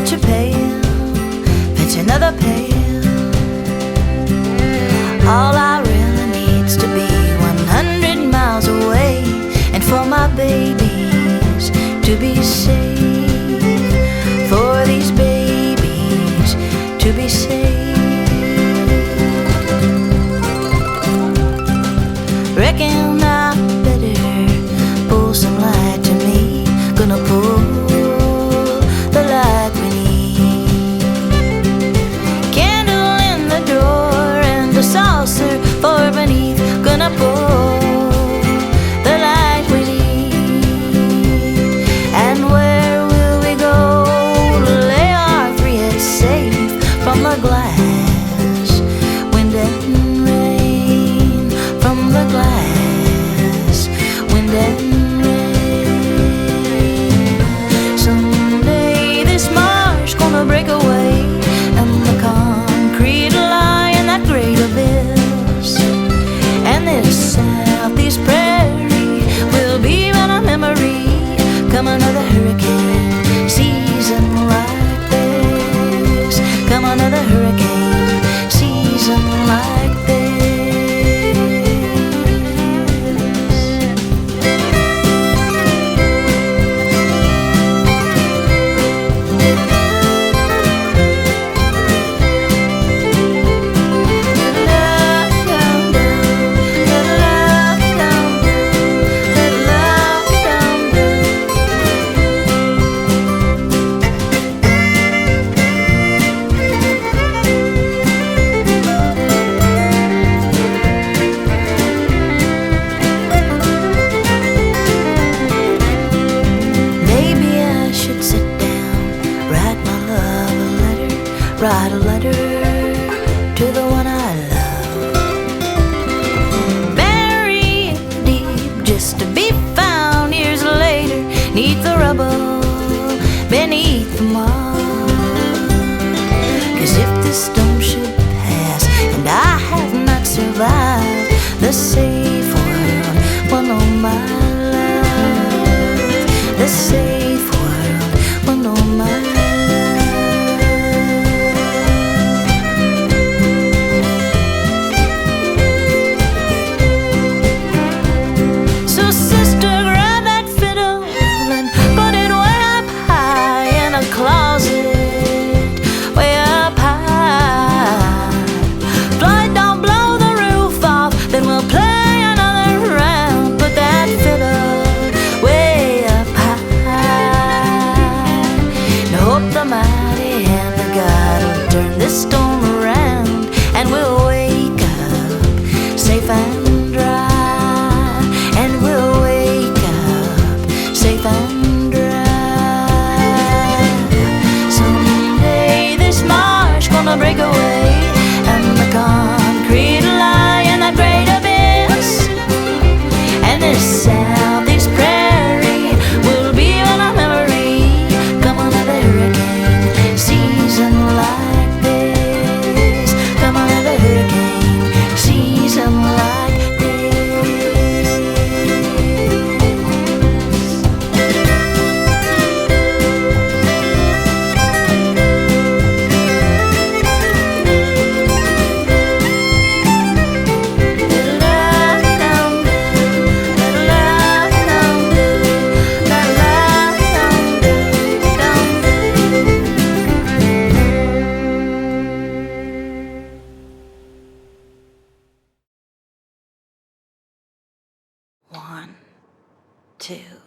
picture pale, fits another pail. All I really need's to be 100 miles away, and for my babies to be safe, for these babies to be safe. Reckon I better pull some light to me. Gonna pull the light we need. Candle in the drawer and a saucer for beneath. Gonna pull the light we need. And where will we go to lay our three heads safe from the glass, wind and rain, from the glass, wind and rain. Someday this marsh gonna break away, and the concrete lie in that great abyss, and this southeast prairie will be but a memory. Come another hurricane season like this, come another hurricane season like this. Write a letter to the one I love, buried deep just to be found years later, neath the rubble, beneath the mud. 'Cause if this storm should pass and I have not survived, the safe world will know my love, the safe world will know my love. The mighty hand of God will turn this storm around, and we'll wake up safe and dry, and we'll wake up safe and dry. Someday this marsh gonna break away, and the concrete lie in that great abyss, and this southeast prairie will be on a memory. Come another hurricane season like this, come another hurricane season like this. One, two.